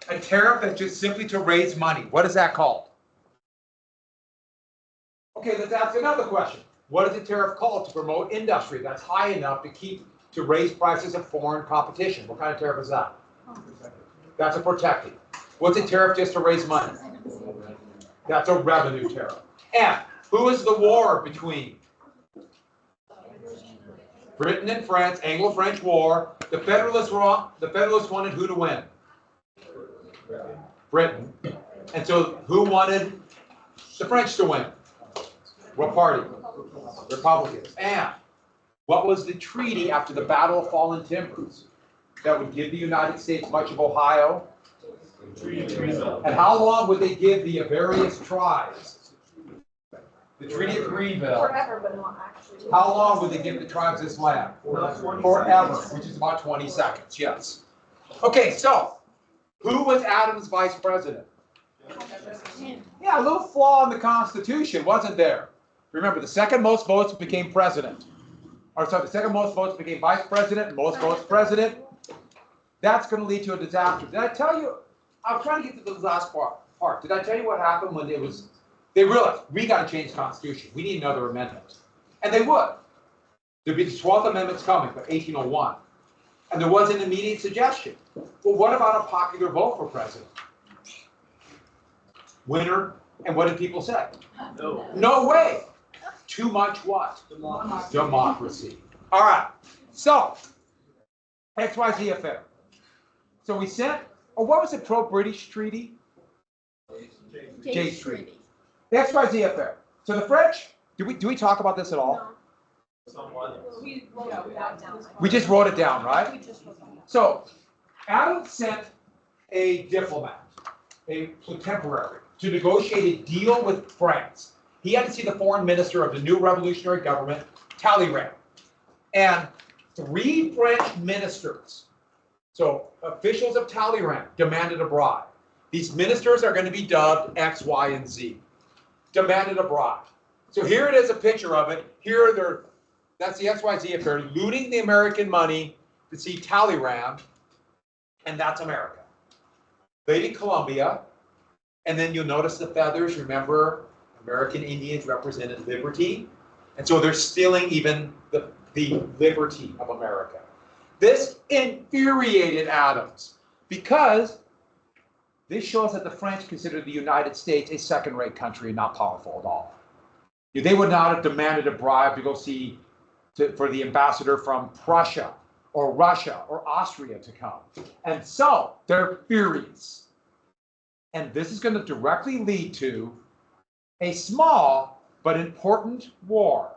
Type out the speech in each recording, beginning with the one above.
A tariff that's just simply to raise money. What is that called? Okay, let's ask another question. What is a tariff called to promote industry that's high enough to raise prices of foreign competition? What kind of tariff is that? That's a protective. What's a tariff just to raise money? That's a revenue tariff. And who is the war between? Britain and France, Anglo-French War. The Federalists wanted who to win? Britain. And so who wanted the French to win? What party? Republicans. And what was the treaty after the Battle of Fallen Timbers that would give the United States much of Ohio? And how long would they give the various tribes? The Treaty of Greenville. Forever, but not actually. How long would they give the tribes this land? Forever, which is about 20 seconds, yes. Okay, so who was Adams' vice president? Yeah, a little flaw in the Constitution, wasn't there? Remember, the second most votes became president. Or sorry, the second most votes became vice president, most votes president. That's going to lead to a disaster. Did I tell you? I was trying to get to the last part. Did I tell you what happened when they realized we got to change the Constitution. We need another amendment. And they would. There'd be the 12th Amendment's coming, but 1801. And there was an immediate suggestion. Well, what about a popular vote for president? Winner. And what did people say? No. No way. Too much what? Democracy. All right. So, XYZ affair. So we sent, what was the pro-British treaty? Jay's Treaty. The XYZ affair. So the French, do we talk about this at all? No. We wrote that down. We just wrote it down, right? So Adams sent a diplomat, a temporary, to negotiate a deal with France. He had to see the foreign minister of the new revolutionary government, Talleyrand. And 3 French ministers, so officials of Talleyrand, demanded a bribe. These ministers are going to be dubbed X, Y, and Z. Demanded a bribe. So here it is, a picture of it. That's the XYZ affair, looting the American money to see Talleyrand, and that's America. Lady Columbia, and then you'll notice the feathers. Remember, American Indians represented liberty, and so they're stealing even the liberty of America. This infuriated Adams because this shows that the French considered the United States a second-rate country and not powerful at all. They would not have demanded a bribe to go see for the ambassador from Prussia or Russia or Austria to come. And so they're furious. And this is going to directly lead to a small but important war.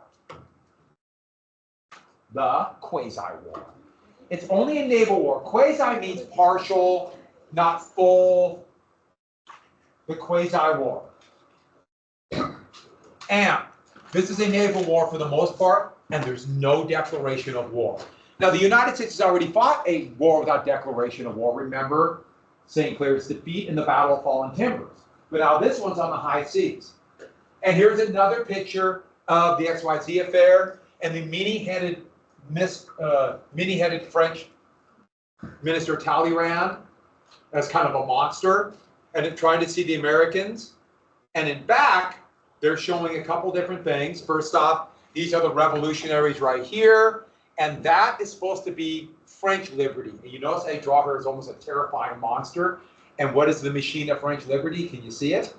The quasi-war. It's only a naval war. Quasi means partial, not full. The quasi-war. And this is a naval war for the most part, and there's no declaration of war. Now, the United States has already fought a war without declaration of war. Remember St. Clair's defeat in the Battle of Fallen Timbers. But now this one's on the high seas. And here's another picture of the XYZ affair and the many-headed French minister Talleyrand as kind of a monster and trying to see the Americans. And in back, they're showing a couple different things. First off, these are the revolutionaries right here. And that is supposed to be French liberty. And you notice I draw her as almost a terrifying monster. And what is the machine of French liberty? Can you see it?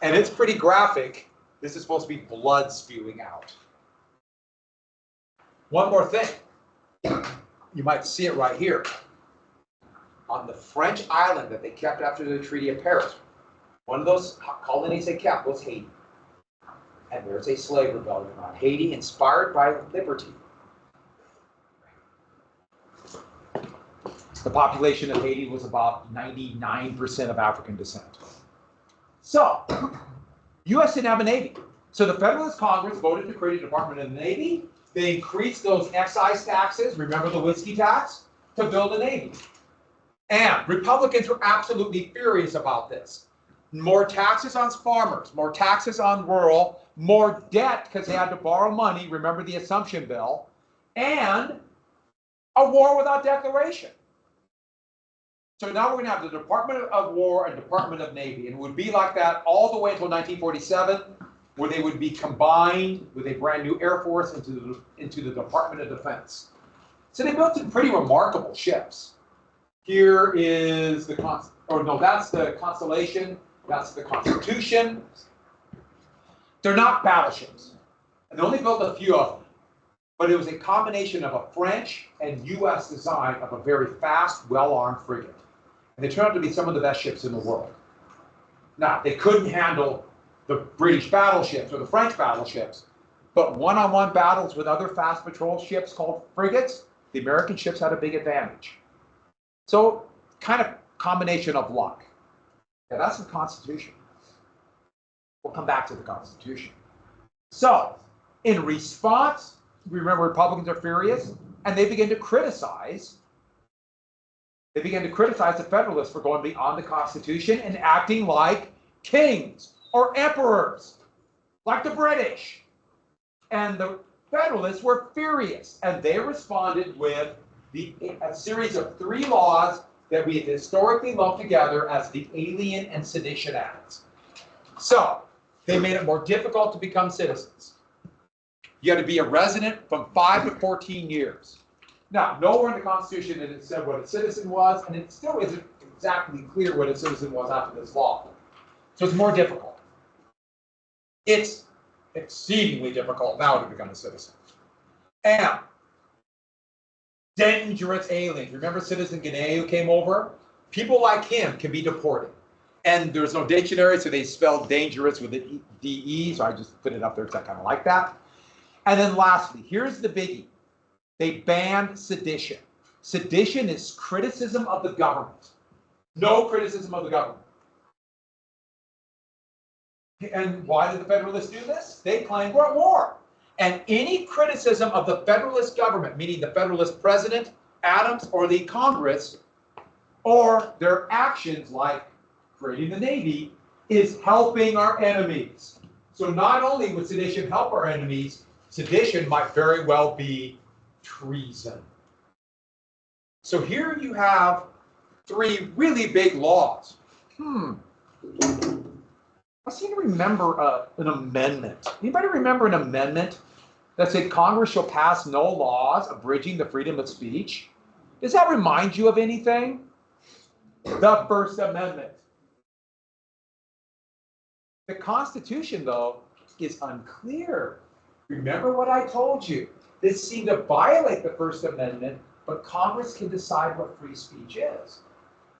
And it's pretty graphic. This is supposed to be blood spewing out. One more thing. You might see it right here. On the French island that they kept after the Treaty of Paris, one of those colonies they kept was Haiti. And there's a slave rebellion on Haiti inspired by liberty. The population of Haiti was about 99% of African descent. So, U.S. didn't have a Navy. So the Federalist Congress voted to create a Department of the Navy. They increased those excise taxes, remember the whiskey tax, to build a Navy. And Republicans were absolutely furious about this. More taxes on farmers, more taxes on rural, more debt because they had to borrow money, remember the Assumption Bill, and a war without declaration. So now we're going to have the Department of War and Department of Navy, and it would be like that all the way until 1947, where they would be combined with a brand new Air Force into the Department of Defense. So they built some pretty remarkable ships. Here is the that's the Constellation, that's the Constitution. They're not battleships, and they only built a few of them. But it was a combination of a French and U.S. design of a very fast, well-armed frigate. And they turned out to be some of the best ships in the world. Now, they couldn't handle the British battleships or the French battleships, but one-on-one battles with other fast patrol ships called frigates, the American ships had a big advantage. So, kind of combination of luck. Yeah, that's the Constitution. We'll come back to the Constitution. So, in response, remember Republicans are furious, and they begin to criticize the Federalists for going beyond the Constitution and acting like kings or emperors, like the British. And the Federalists were furious, and they responded with a series of 3 laws that we have historically lumped together as the Alien and Sedition Acts. So, they made it more difficult to become citizens. You had to be a resident from 5 to 14 years. Now, nowhere in the Constitution did it said what a citizen was, and it still isn't exactly clear what a citizen was after this law. So it's more difficult. It's exceedingly difficult now to become a citizen. And dangerous aliens. Remember Citizen Guinea who came over? People like him can be deported. And there's no dictionary, so they spelled dangerous with an D-E, so I just put it up there because I kind of like that. And then lastly, here's the biggie. They banned sedition. Sedition is criticism of the government. No criticism of the government. And why did the Federalists do this? They claimed we're at war. And any criticism of the Federalist government, meaning the Federalist president, Adams, or the Congress, or their actions like creating the Navy, is helping our enemies. So not only would sedition help our enemies, sedition might very well be treason. So here you have 3 really big laws. I seem to remember an amendment. Anybody remember an amendment that said Congress shall pass no laws abridging the freedom of speech? Does that remind you of anything? The First Amendment. The Constitution, though, is unclear. Remember what I told you. This seemed to violate the First Amendment, but Congress can decide what free speech is.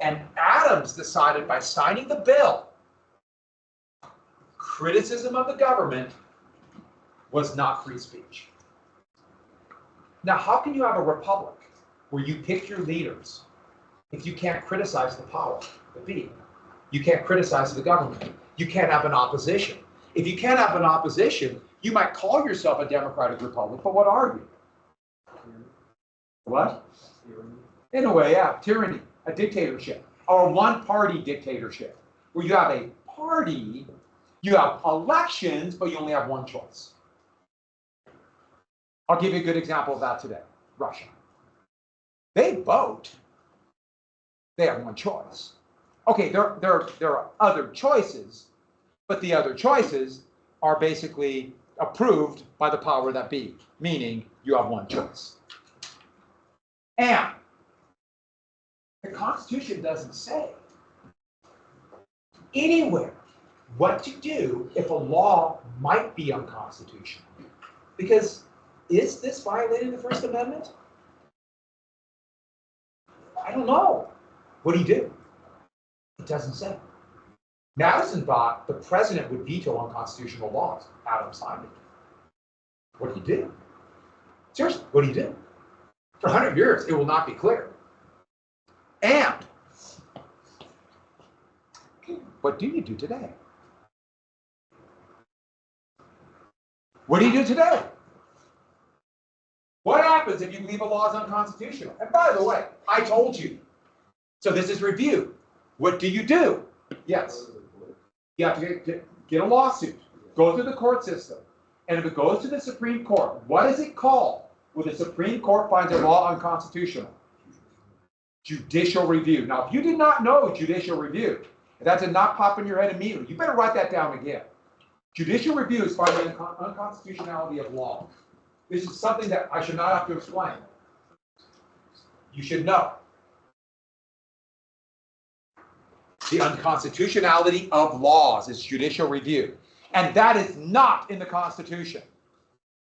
And Adams decided by signing the bill, criticism of the government was not free speech. Now, how can you have a republic where you pick your leaders if you can't criticize the power, the be? You can't criticize the government. You can't have an opposition. If you can't have an opposition, you might call yourself a democratic republic, but what are you? What? In a way, yeah, tyranny, a dictatorship, or a one-party dictatorship, where you have a party, you have elections, but you only have one choice. I'll give you a good example of that today. Russia. They vote. They have one choice. Okay, there are other choices, but the other choices are basically approved by the power that be, meaning you have one choice. And the Constitution doesn't say anywhere what to do if a law might be unconstitutional. Because is this violating the First Amendment? I don't know. What do you do? It doesn't say. Madison thought the president would veto unconstitutional laws. Adams signed it. What do you do? Seriously, what do you do? For 100 years, it will not be clear. And what do you do today? What do you do today? What happens if you believe a law is unconstitutional? And by the way, I told you. So this is review. What do you do? Yes. You have to get a lawsuit, go through the court system. And if it goes to the Supreme Court, what is it called when the Supreme Court finds a law unconstitutional? Judicial review. Now, if you did not know judicial review, if that did not pop in your head immediately, you better write that down again. Judicial review is finding the unconstitutionality of law. This is something that I should not have to explain. You should know. The unconstitutionality of laws is judicial review. And that is not in the Constitution.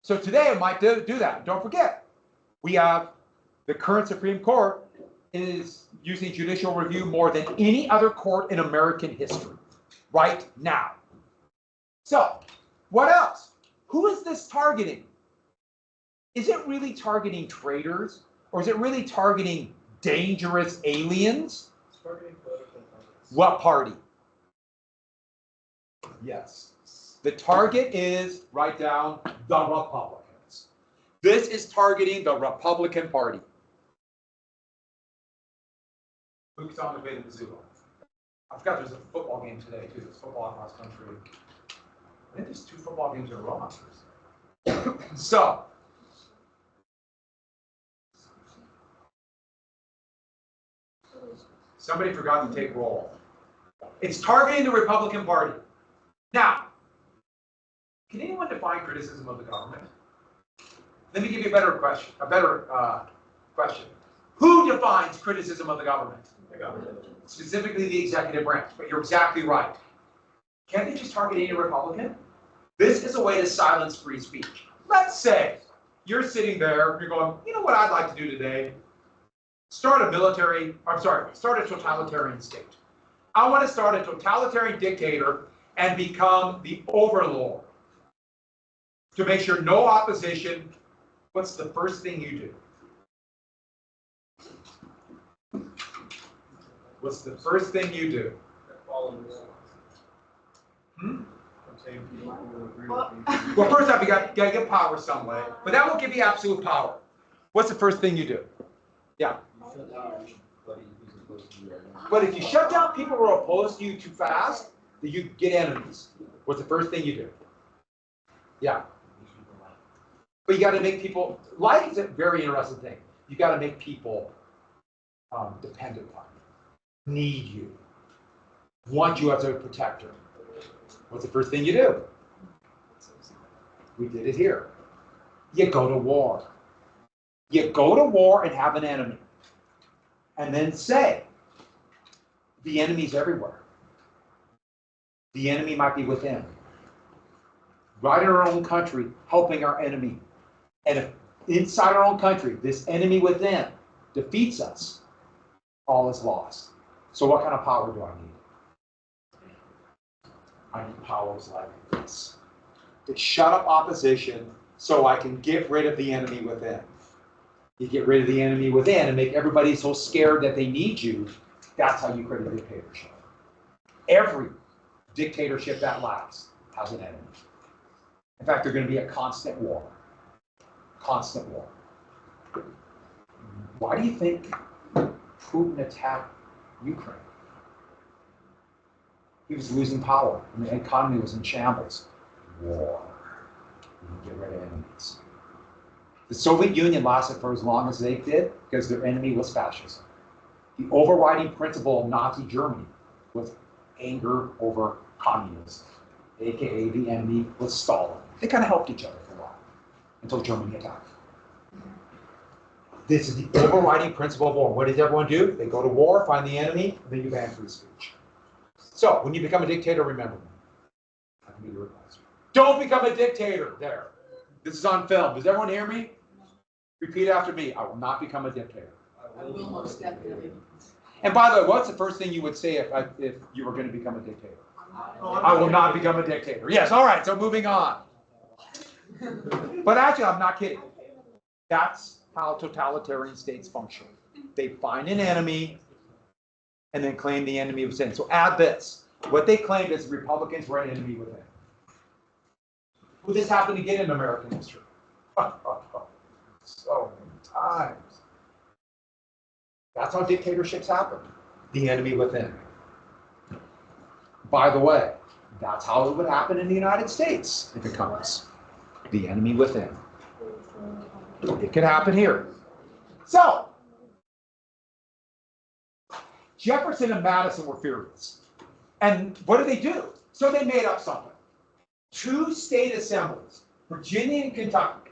So today I might do that. Don't forget, we have the current Supreme Court is using judicial review more than any other court in American history right now. So, what else? Who is this targeting? Is it really targeting traitors? Or is it really targeting dangerous aliens? It's targeting political parties. What party? Yes. The target is, write down, the Republicans. This is targeting the Republican Party. Who's on the way to Missoula? I forgot there's a football game today, too. There's football across country. I think there's 2 football games in a row. So, somebody forgot to take roll. It's targeting the Republican Party. Now, can anyone define criticism of the government? Let me give you a better question. Who defines criticism of the government? The government. Specifically the executive branch, but you're exactly right. Can't they just target any Republican? This is a way to silence free speech. Let's say you're sitting there, you're going, you know what I'd like to do today? Start a totalitarian state. I want to start a totalitarian dictator and become the overlord. To make sure no opposition, what's the first thing you do? What's the first thing you do? Follow the law. Well, first off, you got to get power some way, but that won't give you absolute power. What's the first thing you do? Yeah. But if you shut down people who are opposed to you too fast, then you get enemies. What's the first thing you do? Yeah. But you got to make people, like is a very interesting thing. You got to make people dependent on you, need you, want you as a protector. What's the first thing you do? We did it here. You go to war. You go to war and have an enemy. And then say, the enemy's everywhere. The enemy might be within. Right in our own country, helping our enemy. And if inside our own country, this enemy within defeats us, all is lost. So what kind of power do I need? I need powers like this. To shut up opposition so I can get rid of the enemy within. You get rid of the enemy within and make everybody so scared that they need you. That's how you create a dictatorship. Every dictatorship that lasts has an enemy. In fact, they're going to be a constant war. Constant war. Why do you think Putin attacked Ukraine? He was losing power, and the economy was in shambles. War. You get rid of enemies. The Soviet Union lasted for as long as they did because their enemy was fascism. The overriding principle of Nazi Germany was anger over communism, aka the enemy was Stalin. They kind of helped each other for a while until Germany attacked. This is the overriding principle of war. What does everyone do? They go to war, find the enemy, and then you ban free speech. So, when you become a dictator, remember me. I can be your advisor. Don't become a dictator there. This is on film. Does everyone hear me? Repeat after me. I will not become a dictator. I will most definitely. And by the way, what's the first thing you would say if you were going to become a dictator? I will not become a dictator. Yes, all right, so moving on. But actually, I'm not kidding. That's how totalitarian states function. They find an enemy and then claim the enemy within. So add this. What they claimed is Republicans were an enemy within. Who this happened to get in American history? So many times. That's how dictatorships happen. The enemy within. By the way, that's how it would happen in the United States if it comes. The enemy within. It could happen here. So, Jefferson and Madison were furious. And what did they do? So they made up something. 2 state assemblies, Virginia and Kentucky.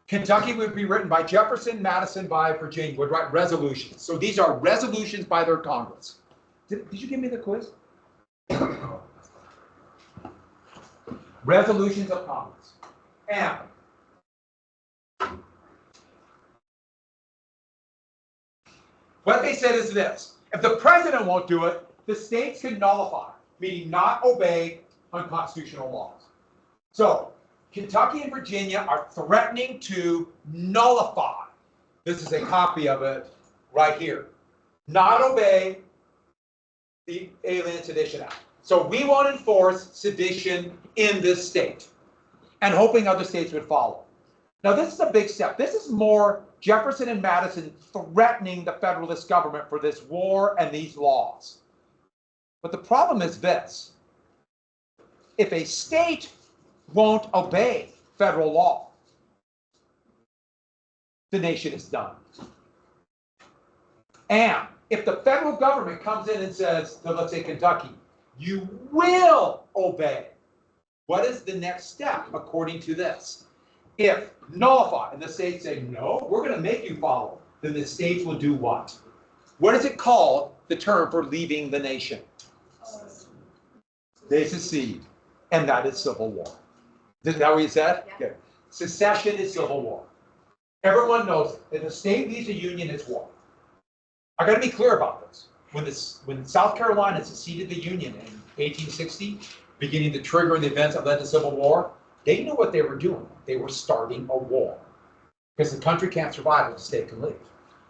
Kentucky would be written by Jefferson, Madison by Virginia, would write resolutions. So these are resolutions by their Congress. Did you give me the quiz? Resolutions of Congress. And what they said is this: if the president won't do it, the states can nullify, meaning not obey unconstitutional laws. So Kentucky and Virginia are threatening to nullify. This is a copy of it right here. Not obey the Alien Sedition Act. So we won't enforce sedition in this state, and hoping other states would follow. Now this is a big step. This is more Jefferson and Madison threatening the Federalist government for this war and these laws. But the problem is this: if a state won't obey federal law, the nation is done. And if the federal government comes in and says to, let's say, Kentucky, you will obey, what is the next step according to this? If nullify, and the states say, no, we're going to make you follow, then the states will do what? What is it called, the term for leaving the nation? They secede, and that is civil war. Is that what you said? Yeah. Good. Secession is civil war. Everyone knows it. If a state leaves a union, it's war. I got to be clear about this. When South Carolina seceded the union in 1860, beginning to trigger the events that led to Civil War, they knew what they were doing. They were starting a war. Because the country can't survive if the state can leave.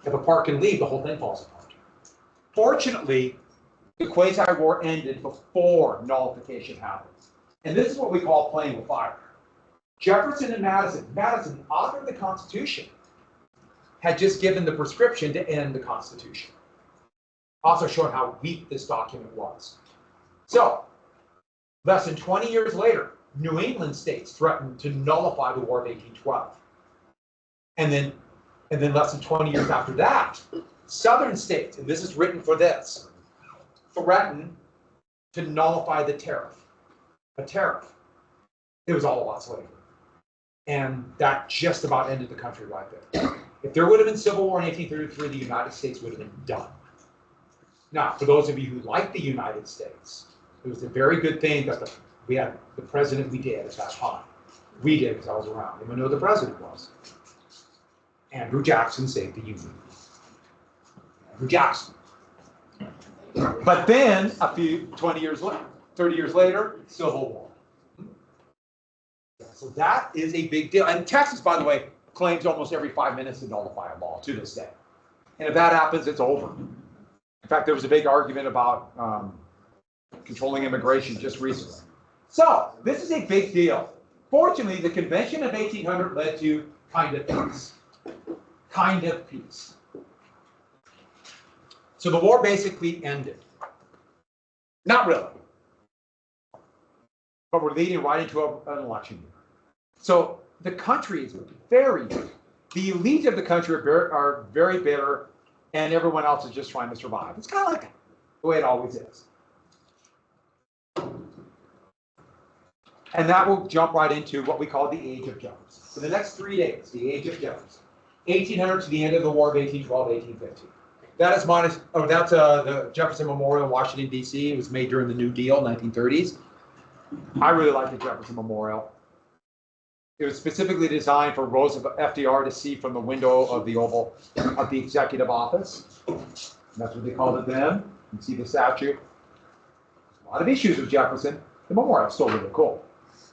If a part can leave, the whole thing falls apart. Fortunately, the quasi-war ended before nullification happened. And this is what we call playing with fire. Jefferson and Madison, author of the Constitution, had just given the prescription to end the Constitution. Also showing how weak this document was. So, less than 20 years later, New England states threatened to nullify the War of 1812. And then less than 20 years after that, Southern states, and this is written for this, threatened to nullify the tariff. A tariff. It was all about slavery. And that just about ended the country right there. If there would have been Civil War in 1833, the United States would have been done. Now, for those of you who like the United States, it was a very good thing that we had the president we did at that time. We did, because I was around. Anyone know who the president was? Andrew Jackson saved the Union. Andrew Jackson. But then, 20 years later, 30 years later, Civil War. So that is a big deal. And Texas, by the way, claims almost every 5 minutes to nullify a law to this day. And if that happens, it's over. In fact, there was a big argument about controlling immigration just recently. So this is a big deal. Fortunately, the Convention of 1800 led to kind of peace. Kind of peace. So the war basically ended. Not really. But we're leading right into an election year. So the country is very bitter. The elite of the country are very bitter, and everyone else is just trying to survive. It's kind of like the way it always is. And that will jump right into what we call the Age of Jefferson. For the next 3 days, the Age of Jefferson. 1800 to the end of the War of 1812, 1815. That is that's the Jefferson Memorial in Washington, D.C. It was made during the New Deal, 1930s. I really like the Jefferson Memorial. It was specifically designed for Roosevelt, FDR to see from the window of the Oval of the Executive Office. And that's what they called it then. You can see the statue. A lot of issues with Jefferson. The memorial is still really cool.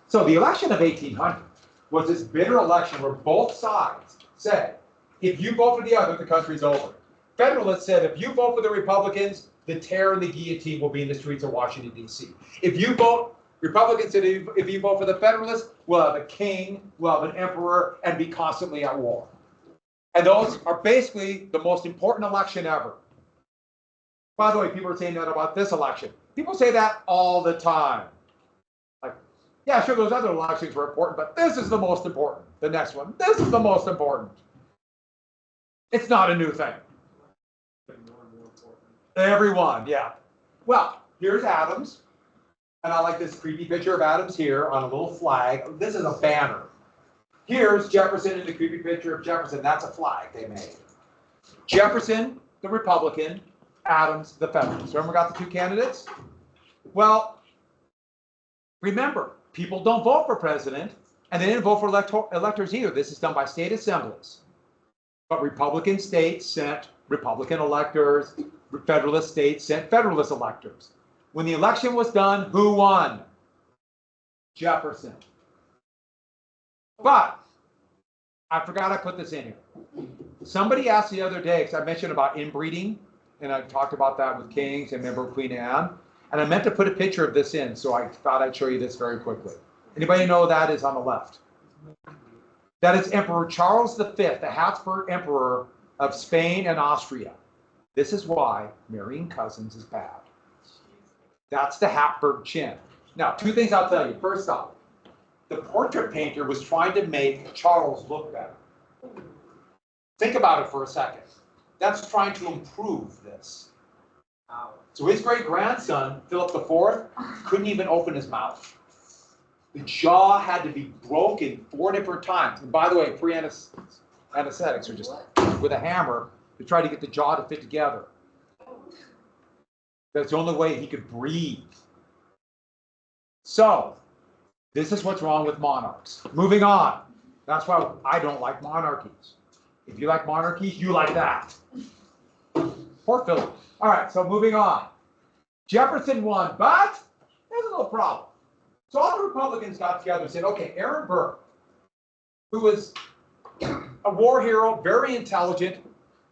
So the election of 1800 was this bitter election where both sides said, if you vote for the other, the country's over. Federalists said, if you vote for the Republicans, the terror and the guillotine will be in the streets of Washington, D.C. If you vote, Republicans said, if you vote for the Federalists, we'll have a king, we'll have an emperor, and be constantly at war. And those are basically the most important election ever. By the way, people are saying that about this election. People say that all the time. Like, yeah, sure, those other elections were important, but this is the most important. The next one, this is the most important. It's not a new thing. Everyone, yeah. Well, here's Adams. And I like this creepy picture of Adams here on a little flag. This is a banner. Here's Jefferson in the creepy picture of Jefferson. That's a flag they made. Jefferson, the Republican, Adams, the Federalist. Remember, got the two candidates? Well, remember, people don't vote for president, and they didn't vote for electors either. This is done by state assemblies. But Republican states sent Republican electors, Federalist states sent Federalist electors. When the election was done, who won? Jefferson. But I forgot I put this in here. Somebody asked the other day, because I mentioned about inbreeding, and I talked about that with kings and member Queen Anne, and I meant to put a picture of this in, so I thought I'd show you this very quickly. Anybody know that is on the left? That is Emperor Charles V, the Habsburg Emperor of Spain and Austria. This is why marrying cousins is bad. That's the Habsburg chin. Now, two things I'll tell you. First off, the portrait painter was trying to make Charles look better. Think about it for a second. That's trying to improve this. So his great-grandson, Philip IV, couldn't even open his mouth. The jaw had to be broken 4 different times. And by the way, pre-anesthetics are just with a hammer to try to get the jaw to fit together. That's the only way he could breathe. So, this is what's wrong with monarchs. Moving on. That's why I don't like monarchies. If you like monarchies, you like that. Poor Philip. All right, so moving on. Jefferson won, but there's a little problem. So all the Republicans got together and said, okay, Aaron Burr, who was a war hero, very intelligent,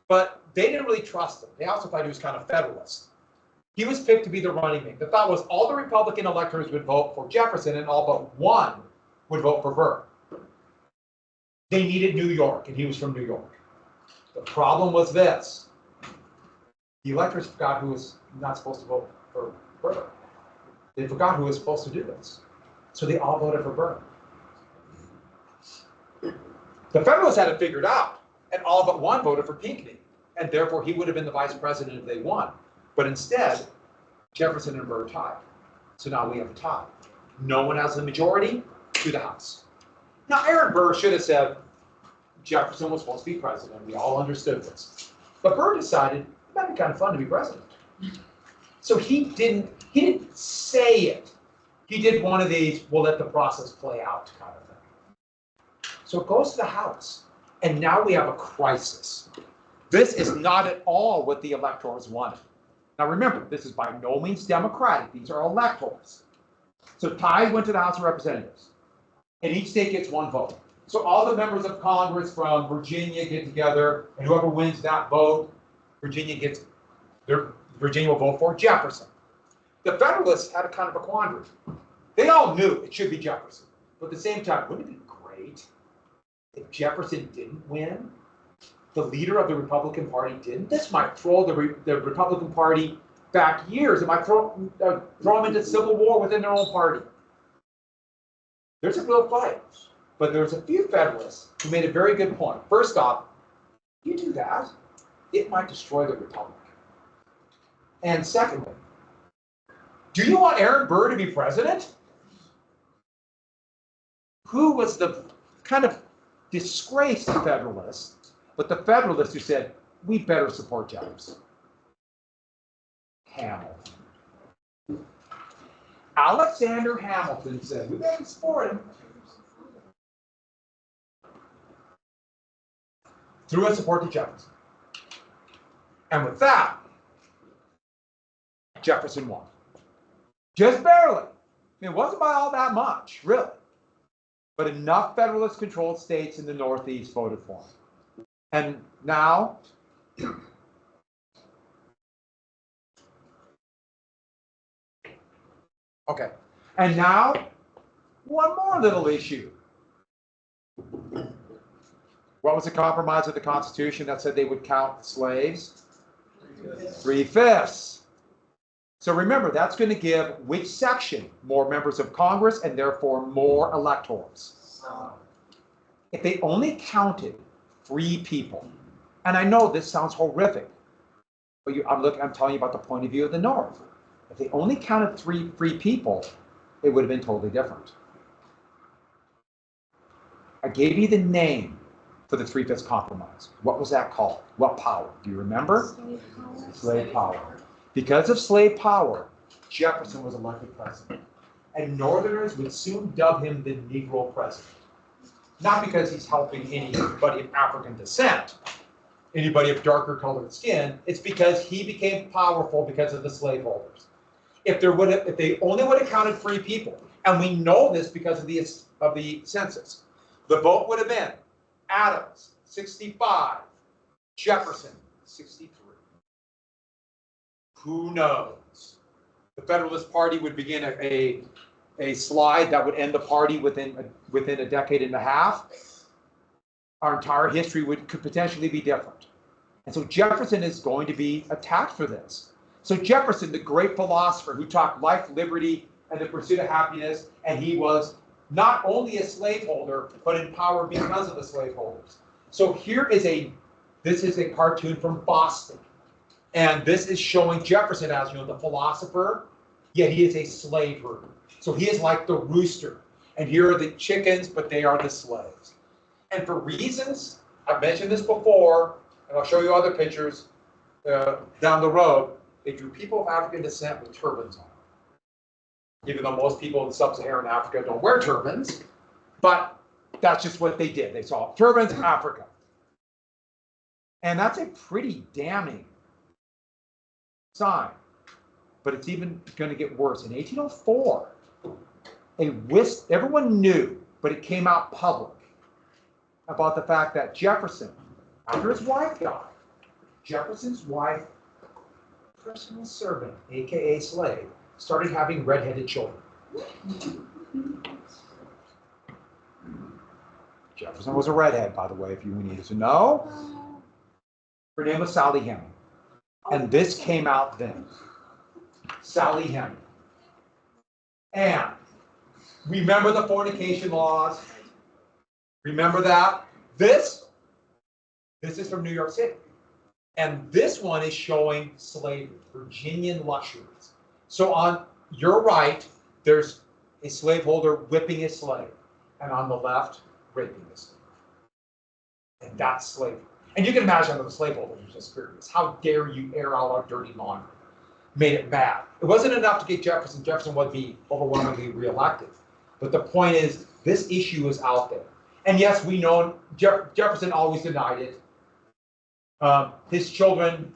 but they didn't really trust him. They also thought he was kind of Federalist. He was picked to be the running mate. The thought was all the Republican electors would vote for Jefferson and all but one would vote for Burr. They needed New York, and he was from New York. The problem was this. The electors forgot who was not supposed to vote for Burr. They forgot who was supposed to do this. So they all voted for Burr. The Federalists had it figured out, and all but one voted for Pinckney, and therefore he would have been the vice president if they won. But instead, Jefferson and Burr tied. So now we have a tie. No one has the majority to the House. Now, Aaron Burr should have said Jefferson was supposed to be president. We all understood this. But Burr decided it might be kind of fun to be president. So he didn't say it. He did one of these, we'll let the process play out kind of thing. So it goes to the House. And now we have a crisis. This is not at all what the electors wanted. Now remember, this is by no means democratic. These are electors. So ties went to the House of Representatives. And each state gets one vote. So all the members of Congress from Virginia get together, and whoever wins that vote, Virginia will vote for Jefferson. The Federalists had a kind of a quandary. They all knew it should be Jefferson. But at the same time, wouldn't it be great if Jefferson didn't win? The leader of the Republican Party didn't? This might throw the Republican Party back years. It might throw them into civil war within their own party. There's a real fight. But there's a few Federalists who made a very good point. First off, you do that, it might destroy the Republic. And secondly, do you want Aaron Burr to be president? Who was the kind of disgraced Federalist, but the Federalist who said, we better support Jefferson? Hamilton. Alexander Hamilton said, we better support him. Threw his support to Jefferson. And with that, Jefferson won. Just barely. It wasn't by all that much, really. But enough Federalist-controlled states in the Northeast voted for him. And now, okay. And now, one more little issue. What was the compromise of the Constitution that said they would count slaves? 3/5. So remember, that's going to give which section more members of Congress and therefore more electors. If they only counted free people, and I know this sounds horrific, But I'm telling you about the point of view of the North. If they only counted 3 free people, it would have been totally different. I gave you the name for the 3/5 compromise. What was that called? What power? Do you remember? Slave power. Because of slave power, Jefferson was elected president. And Northerners would soon dub him the Negro president. Not because he's helping anybody of African descent, anybody of darker colored skin. It's because he became powerful because of the slaveholders. If they only would have counted free people, and we know this because of the census, the vote would have been Adams 65, Jefferson 63. Who knows? The Federalist Party would begin a slide that would end the party within a decade and a half. Our entire history could potentially be different. And so Jefferson is going to be attacked for this. So Jefferson, the great philosopher who taught life, liberty, and the pursuit of happiness, and he was not only a slaveholder, but in power because of the slaveholders. So this is a cartoon from Boston. And this is showing Jefferson as, the philosopher, yet he is a slave herder. So he is like the rooster. And here are the chickens, but they are the slaves. And for reasons, I've mentioned this before, and I'll show you other pictures down the road, they drew people of African descent with turbans on. Even though most people in sub-Saharan Africa don't wear turbans, but that's just what they did. They saw turbans, Africa. And that's a pretty damning sign. But it's even going to get worse. In 1804, everyone knew, but it came out public about the fact that Jefferson, after his wife died, Jefferson's wife, personal servant, aka slave, started having redheaded children. Jefferson was a redhead, by the way, if you needed to know. Her name was Sally Heming. And this came out then. Sally Heming. And remember the fornication laws? Remember that? This is from New York City. And this one is showing slavery, Virginian luxuries. So on your right, there's a slaveholder whipping a slave. And on the left, raping a slave. And that's slavery. And you can imagine the slaveholders were just furious. How dare you air out our dirty laundry? Made it bad. It wasn't enough to get Jefferson. Jefferson would be overwhelmingly reelected. But the point is, this issue is out there. And yes, we know Jefferson always denied it. His children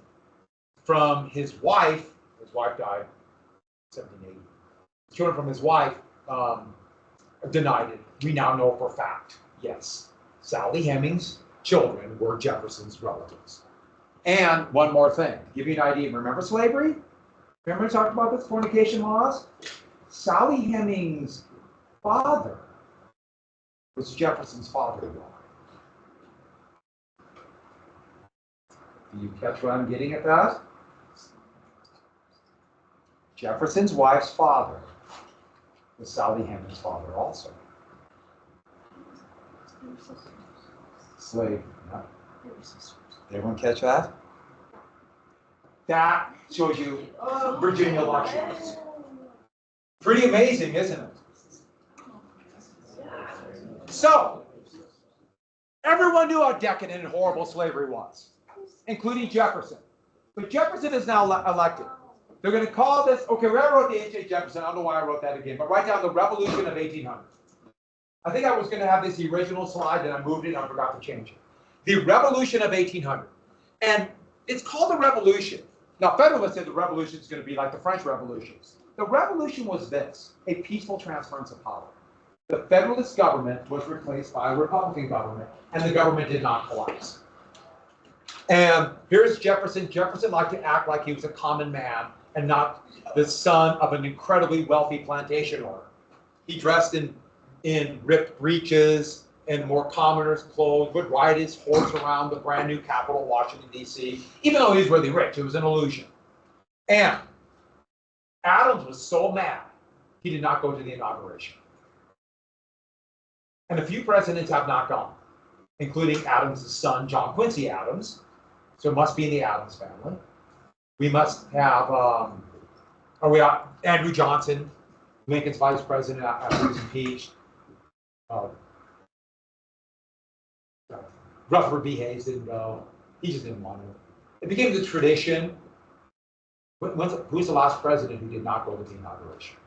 from his wife died in 1780. Children from his wife denied it. We now know for a fact, yes, Sally Heming's children were Jefferson's relatives. And one more thing, to give you an idea, remember slavery? Remember we talked about this fornication laws? Sally Heming's father was Jefferson's father-in-law. Do you catch what I'm getting at that? Jefferson's wife's father was Sally Heming's father also. Slave. No. Did everyone catch that? That shows you Virginia luxuries. Pretty amazing, isn't it? So, everyone knew how decadent and horrible slavery was, including Jefferson. But Jefferson is now elected. They're going to call this, okay, I wrote the H.A. Jefferson, I don't know why I wrote that again, but write down the Revolution of 1800. I think I was going to have this original slide, and I moved it, and I forgot to change it. The Revolution of 1800. And it's called the Revolution. Now, Federalists said the Revolution is going to be like the French Revolutions. The Revolution was this, a peaceful transference of power. The Federalist government was replaced by a Republican government, and the government did not collapse. And here's Jefferson. Jefferson liked to act like he was a common man and not the son of an incredibly wealthy plantation owner. He dressed in ripped breeches and more commoner's clothes, would ride his horse around the brand new capital, Washington, D.C., even though he was really rich. It was an illusion. And Adams was so mad, he did not go to the inauguration. And a few presidents have not gone, including Adams' son, John Quincy Adams. So it must be in the Adams family. We must have, Andrew Johnson, Lincoln's vice president after he was impeached. Rutherford B. Hayes didn't go. He just didn't want it. It became the tradition. Who's the last president who did not go to the inauguration?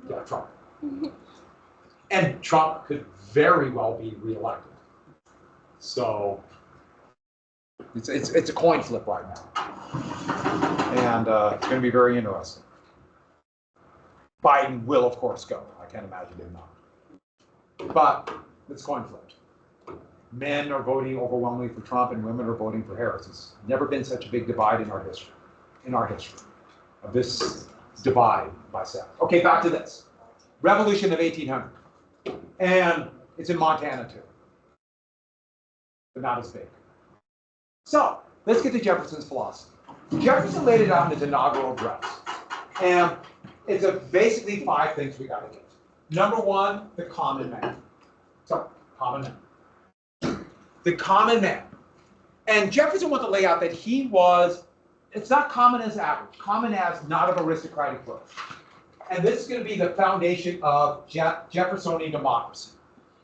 Yeah, Trump. And Trump could very well be reelected. So it's a coin flip right now. And it's going to be very interesting. Biden will, of course, go. I can't imagine him not. But it's coin flipped. Men are voting overwhelmingly for Trump and women are voting for Harris. It's never been such a big divide in our history. Of this divide by sex. Okay, back to this. Revolution of 1800. And it's in Montana too. But not as big. So, let's get to Jefferson's philosophy. Jefferson laid it out in his inaugural address. And it's basically 5 things we got to get. Number 1, the common man. So, common man. The common man. And Jefferson wanted to lay out that he was, it's not common as average, common as not of aristocratic birth. And this is going to be the foundation of Jeffersonian democracy.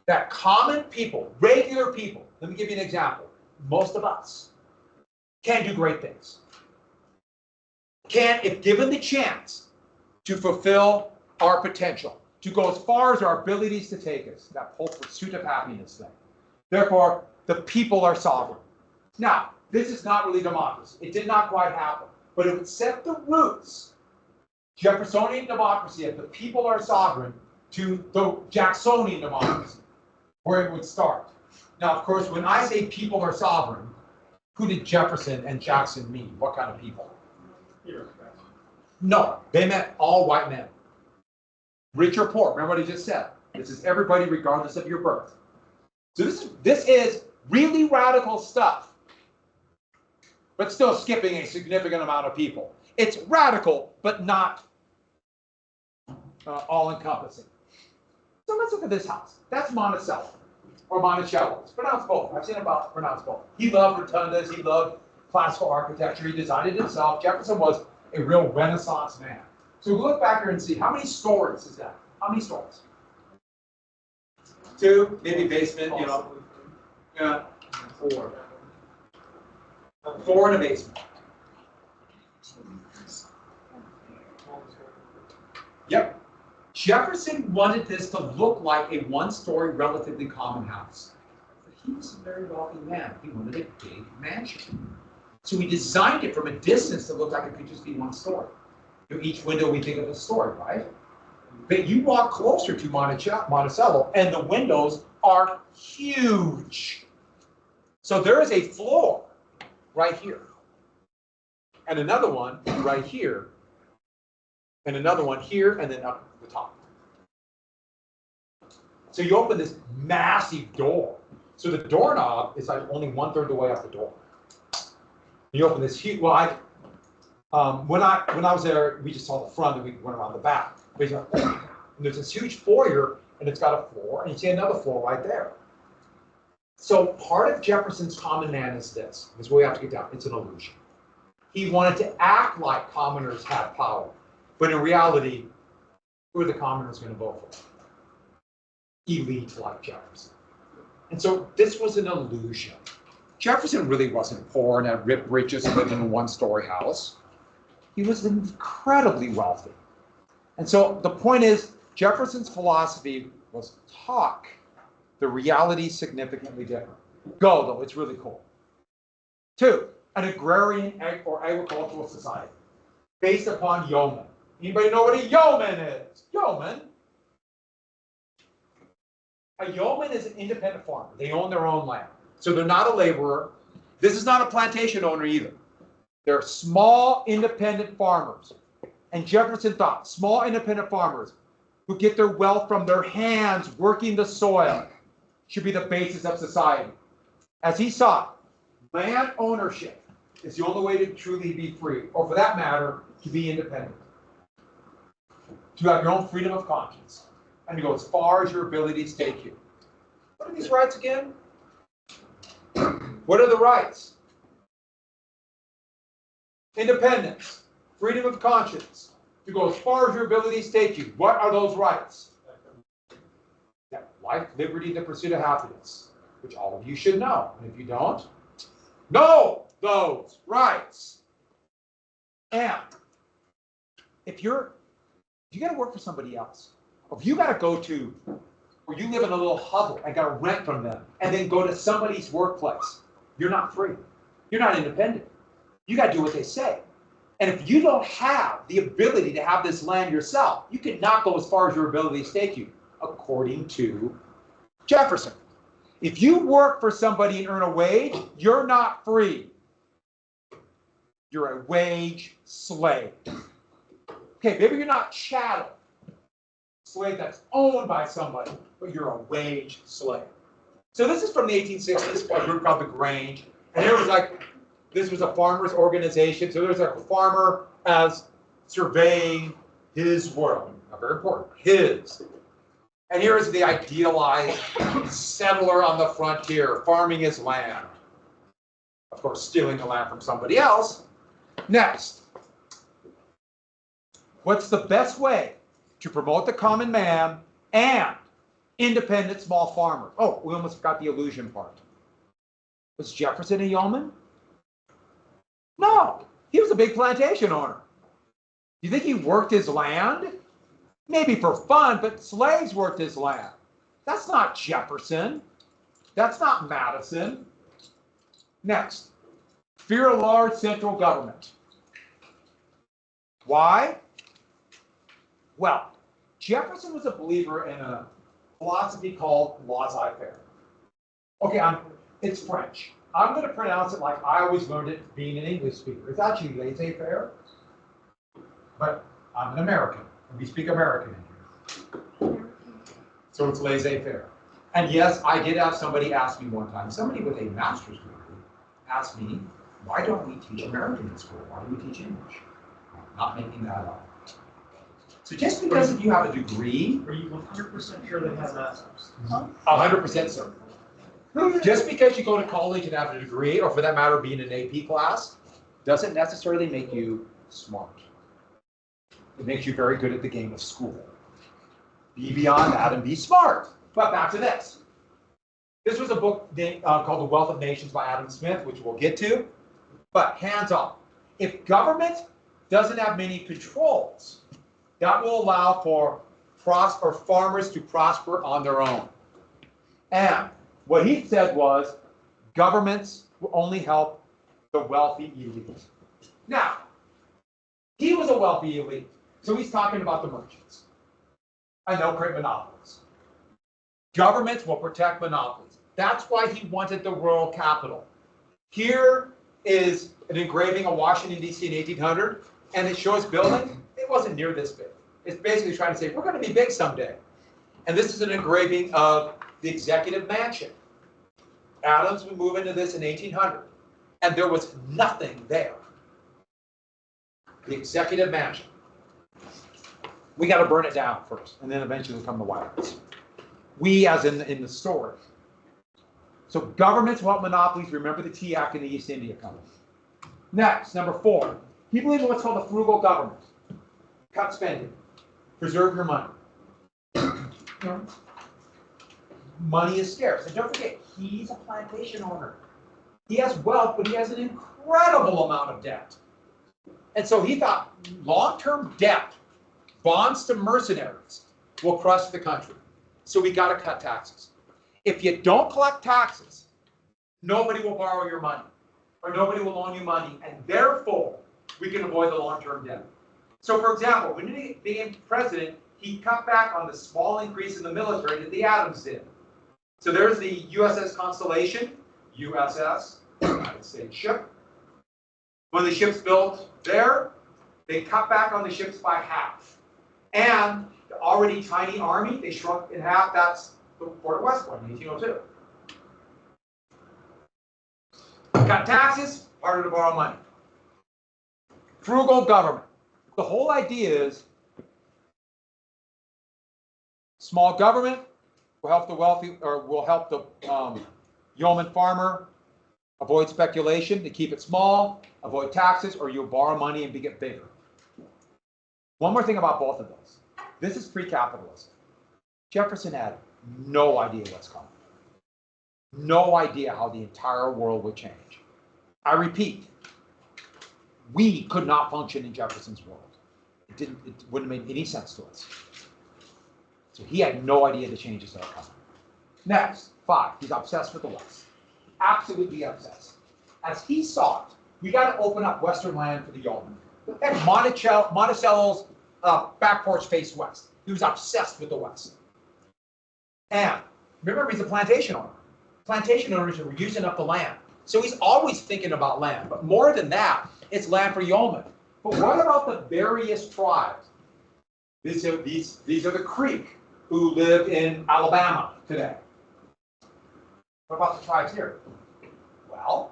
That common people, regular people, let me give you an example. Most of us can do great things. Can, if given the chance, to fulfill our potential, to go as far as our abilities to take us, that whole pursuit of happiness thing. Therefore, the people are sovereign. Now, this is not really democracy. It did not quite happen, but it would set the roots, Jeffersonian democracy, if the people are sovereign, to the Jacksonian democracy, where it would start. Now, of course, when I say people are sovereign, who did Jefferson and Jackson mean? What kind of people? No, they meant all white men. Rich or poor, remember what he just said. This is everybody regardless of your birth. So this is really radical stuff, but still skipping a significant amount of people. It's radical, but not all-encompassing. So let's look at this house. That's Monticello, or Monticello. It's pronounced both. I've seen it pronounced both. He loved rotundas. He loved classical architecture. He designed it himself. Jefferson was a real Renaissance man. So we look back here and see, how many stories is that? How many stories? 2, maybe basement, you know. Yeah. 4. 4 in a basement. Yep. Jefferson wanted this to look like a 1-story, relatively common house. But he was a very wealthy man. He wanted a big mansion. So he designed it from a distance to look like it could just be 1 story. You know, each window we think of a story, right? But you walk closer to Monticello, and the windows are huge. So there is a floor right here, and another one right here, and another one here, and then up the top. So you open this massive door. So the doorknob is like only 1/3 the way up the door. You open this huge. Well, when I was there, we just saw the front, and we went around the back. And there's this huge foyer, and it's got a floor, and you see another floor right there. So part of Jefferson's common man is this. This is where we have to get down. It's an illusion. He wanted to act like commoners had power, but in reality, who are the commoners going to vote for? Elite like Jefferson. And so this was an illusion. Jefferson really wasn't poor and had ripped riches living in a 1-story house. He was incredibly wealthy. And so the point is, Jefferson's philosophy was talk. The reality is significantly different. Go, though, it's really cool. 2, an agrarian or agricultural society based upon yeoman. Anybody know what a yeoman is? Yeoman? A yeoman is an independent farmer. They own their own land. So they're not a laborer. This is not a plantation owner either. They're small, independent farmers. And Jefferson thought small, independent farmers who get their wealth from their hands working the soil should be the basis of society. As he saw, land ownership is the only way to truly be free, or for that matter, to be independent. To have your own freedom of conscience and to go as far as your abilities take you. What are these rights again? What are the rights? Independence, freedom of conscience, to go as far as your abilities take you. What are those rights? Yeah, life, liberty, the pursuit of happiness, which all of you should know. And if you don't, know those rights. And if you got to work for somebody else, or if you got to go to, or you live in a little hovel and got to rent from them, and then go to somebody's workplace, you're not free. You're not independent. You got to do what they say. And if you don't have the ability to have this land yourself, you cannot go as far as your abilities take you, according to Jefferson. If you work for somebody and earn a wage, you're not free. You're a wage slave. Okay, maybe you're not chattel, slave that's owned by somebody, but you're a wage slave. So this is from the 1860s, a group called the Grange, and this was a farmer's organization. So there's a farmer as surveying his world. Now, very important, his. And here is the idealized settler on the frontier, farming his land. Of course, stealing the land from somebody else. Next, what's the best way to promote the common man and independent small farmer? Oh, we almost forgot the illusion part. Was Jefferson a yeoman? No, he was a big plantation owner. You think he worked his land? Maybe for fun, but slaves worked his land. That's not Jefferson. That's not Madison. Next, fear a large central government. Why? Well, Jefferson was a believer in a philosophy called laissez-faire. Okay, it's French. I'm going to pronounce it like I always learned it being an English speaker. It's actually laissez-faire, but I'm an American, and we speak American in here. So it's laissez-faire. And yes, I did have somebody ask me one time, somebody with a master's degree asked me, why don't we teach American in school? Why do we teach English? I'm not making that up. So just because you have a degree, Are you 100% sure they have masters? 100% certain. Just because you go to college and have a degree, or for that matter, be in an AP class, doesn't necessarily make you smart. It makes you very good at the game of school. Be beyond that and be smart. But back to this. This was a book called The Wealth of Nations by Adam Smith, which we'll get to. But hands off. If government doesn't have many controls, that will allow for farmers to prosper on their own. And what he said was, governments will only help the wealthy elite. Now, he was a wealthy elite, so he's talking about the merchants. I know, create monopolies. Governments will protect monopolies. That's why he wanted the rural capital. Here is an engraving of Washington, D.C. in 1800, and it shows building. It wasn't near this big. It's basically trying to say, we're going to be big someday. And this is an engraving of the Executive Mansion. Adams would move into this in 1800, and there was nothing there. The Executive Mansion. We got to burn it down first, and then eventually come the White House. We, as in the story. So governments will help monopolies. Remember the Tea Act and the East India Company. Next, number 4. He believed in what's called a frugal government. Cut spending. Preserve your money. Money is scarce. And don't forget, he's a plantation owner. He has wealth, but he has an incredible amount of debt. And so he thought long-term debt, bonds to mercenaries, will crush the country. So we got to cut taxes. If you don't collect taxes, nobody will borrow your money, or nobody will loan you money, and therefore, we can avoid the long-term debt. So for example, when he became president, he cut back on the small increase in the military that the Adams did. So there's the USS Constellation, USS, United States ship. When the ship's built there, they cut back on the ships by half. And the already tiny army, they shrunk in half. That's the Fort West Point in 1802. Cut taxes, harder to borrow money. Frugal government. The whole idea is small government will help the wealthy, or will help the yeoman farmer. Avoid speculation to keep it small, avoid taxes, or you'll borrow money and get bigger. One more thing about both of those. This is pre-capitalism. Jefferson had no idea what's coming. No idea how the entire world would change. I repeat, we could not function in Jefferson's world. It wouldn't make any sense to us. So he had no idea the changes that are coming. Next, 5, he's obsessed with the West. Absolutely obsessed. As he saw it, we got to open up Western land for the yeoman. And Monticello's back porch faced west. He was obsessed with the West. And remember, he's a plantation owner. Plantation owners were using up the land. So he's always thinking about land. But more than that, it's land for yeomen. But what about the various tribes? These are the Creek who live in Alabama today. What about the tribes here? Well,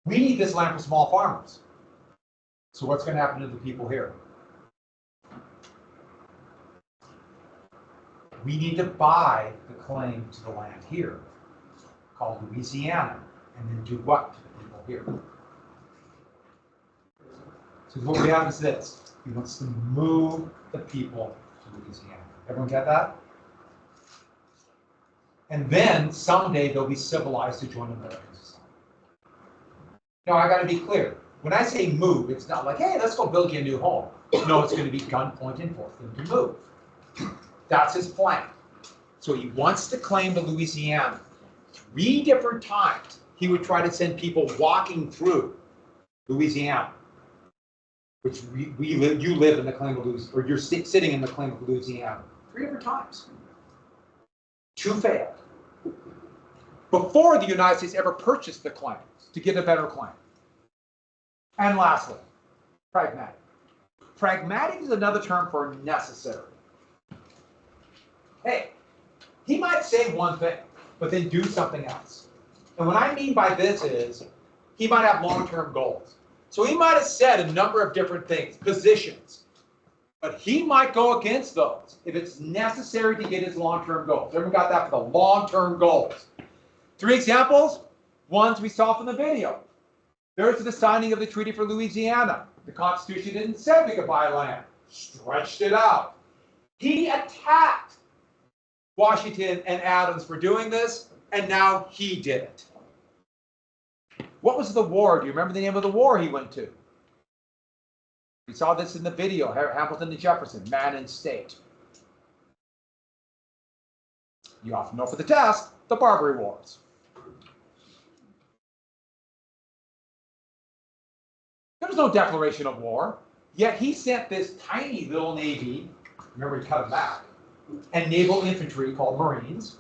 we need this land for small farmers. So what's going to happen to the people here? We need to buy the claim to the land here, called Louisiana, and then do what to the people here? So what we have is this. He wants to move the people to Louisiana. Everyone get that? And then someday they'll be civilized to join American society. Now I got to be clear. When I say move, it's not like, hey, let's go build you a new home. No, it's going to be gunpoint and force them to move. That's his plan. So he wants to claim the Louisiana. 3 different times he would try to send people walking through Louisiana, which you live in the claim of Louisiana, or you're sitting in the claim of Louisiana. 3 different times. 2 failed. Before the United States ever purchased the claims to get a better claim. And lastly, pragmatic. Pragmatic is another term for necessary. Hey, he might say one thing, but then do something else. And what I mean by this is, he might have long-term goals. So he might have said a number of different things, positions, but he might go against those if it's necessary to get his long-term goals. Everyone got that for the long-term goals? 3 examples, ones we saw from the video. There's the signing of the Treaty for Louisiana. The Constitution didn't say we could buy land, stretched it out. He attacked Washington and Adams for doing this, and now he did it. What was the war? Do you remember the name of the war he went to? We saw this in the video, Hamilton and Jefferson, Man and State. You often know for the test, the Barbary Wars. There was no declaration of war, yet he sent this tiny little navy, remember he cut them back, and naval infantry called Marines,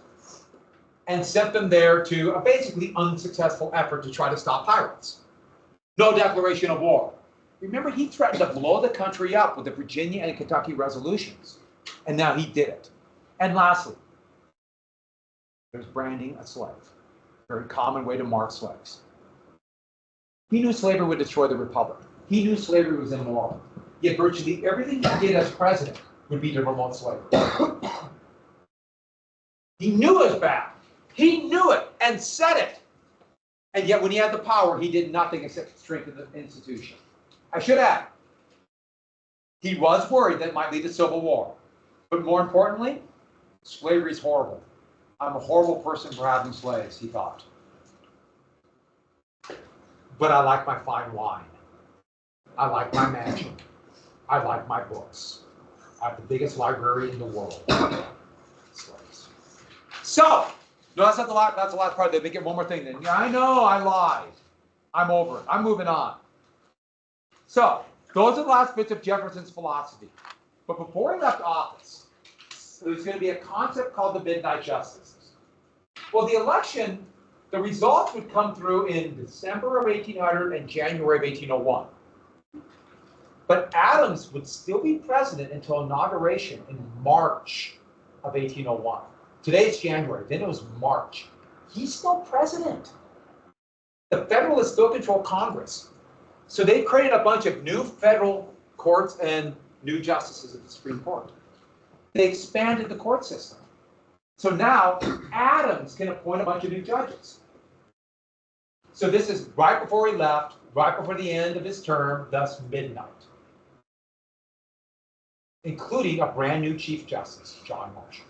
and sent them there to a basically unsuccessful effort to try to stop pirates. No declaration of war. Remember, he threatened to blow the country up with the Virginia and Kentucky resolutions, and now he did it. And lastly, there's branding a slave. Very common way to mark slaves. He knew slavery would destroy the republic. He knew slavery was immoral. Yet virtually everything he did as president would be to promote slavery. He knew it was bad. He knew it and said it. And yet when he had the power, he did nothing except strengthen the institution. I should add, he was worried that it might lead to civil war. But more importantly, slavery is horrible. I'm a horrible person for having slaves, he thought. But I like my fine wine. I like my mansion. I like my books. I have the biggest library in the world. Slaves. So, no, that's not the last. That's the last part. They make it one more thing. Then, yeah, I know, I lied. I'm over it. I'm moving on. So, those are the last bits of Jefferson's philosophy. But before he left office, there's going to be a concept called the midnight justices. Well, the election, the results would come through in December of 1800 and January of 1801. But Adams would still be president until inauguration in March of 1801. Today's January, then it was March. He's still president. The Federalists still control Congress. So they created a bunch of new federal courts and new justices at the Supreme Court. They expanded the court system. So now Adams can appoint a bunch of new judges. So this is right before he left, right before the end of his term, thus midnight. Including a brand new Chief Justice, John Marshall.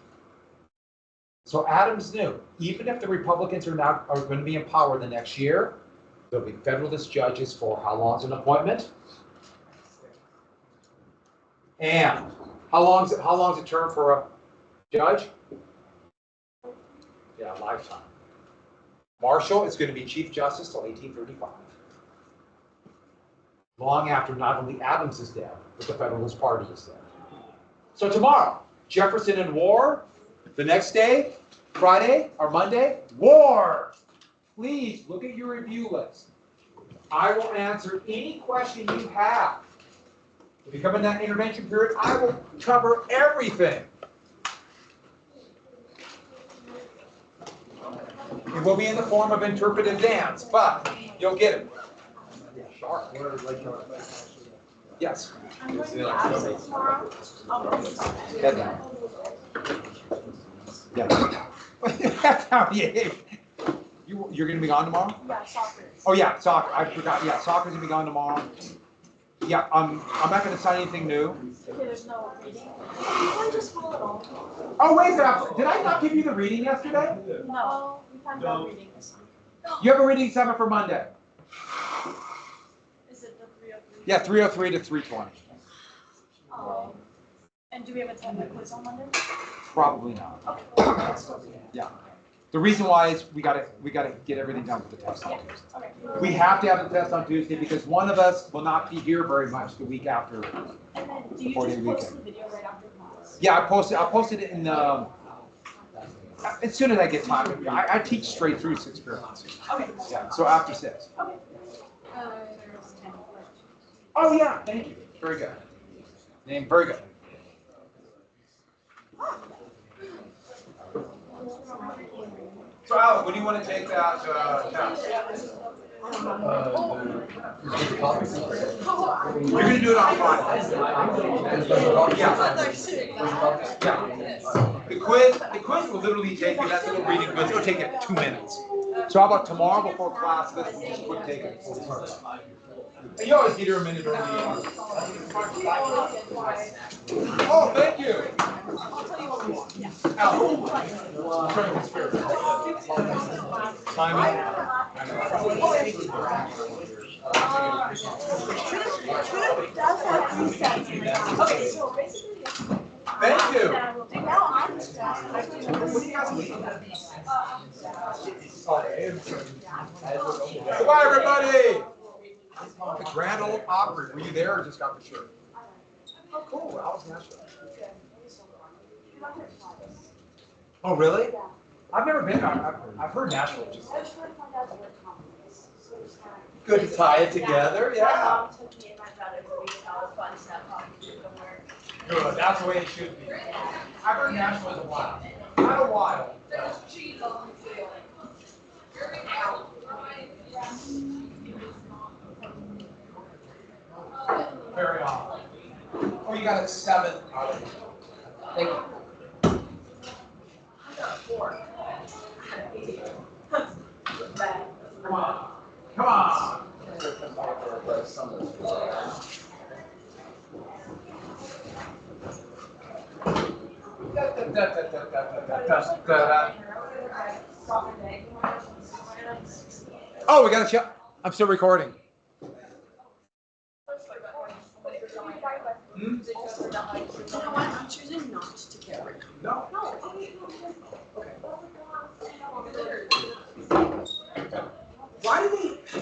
So Adams knew, even if the Republicans are going to be in power the next year, there'll be Federalist judges for how long is an appointment? And how long is a term for a judge? Yeah, lifetime. Marshall is going to be Chief Justice till 1835. Long after not only Adams is dead, but the Federalist Party is dead. So tomorrow, Jefferson in war. The next day, Friday or Monday, war. Please look at your review list. I will answer any question you have. If you come in that intervention period, I will cover everything. It will be in the form of interpretive dance, but you'll get it. Sharp. Yes. I'm going to be absent tomorrow. Head down. Yeah. That's how you're going to be gone tomorrow? Yeah, soccer. Oh yeah, soccer. I forgot. Yeah, soccer's going to be gone tomorrow. Yeah, I'm not going to sign anything new. Okay, there's no reading. Can I just follow it all? Oh wait a second. Did I not give you the reading yesterday? No, we have no reading this time. You have a reading set up for Monday. Is it the 303? Yeah, 303 to 320. And do we have a technical quiz on Monday? Probably not. Okay. Yeah. The reason why is we gotta get everything done with the test on Tuesday. Okay. We have to have the test on Tuesday because one of us will not be here very much the week after. And then do you 4-day just post weekend. the video right after class? Yeah, I'll post it in as soon as I get time. I teach straight through 6 periods. Okay. Yeah, so after 6. Okay. Oh yeah, thank you. Very good. Name very good. So Alan, when do you want to take that test? You're going to do it on Friday. Yeah. The quiz will literally take you, that's a little reading quiz, it'll take you 2 minutes. So how about tomorrow before class, let's just quick take it. And you always get your minute early. Oh, thank you. Alan. Trying to conspire. Simon. Does have 3 sets. Okay, so basically. Thank you. Now I'm just Goodbye, everybody. The Grand Ole Opry. Were you there or just got the shirt? Oh, cool. How was Nashville? Oh, really? I've never been. I've heard Nashville. Just good to tie it together. Yeah. My mom took me and my brother to read all the fun stuff on somewhere. Good. That's the way it should be. I've heard Nashville is a while. Not a while. There's cheese on the ceiling. Very on. Oh, you got it 7. Thank you. I got a 4. Come on. Come on. Oh, we got to show. I'm still recording. You know what? I'm choosing not to get rid of it. No. Okay. Why do they?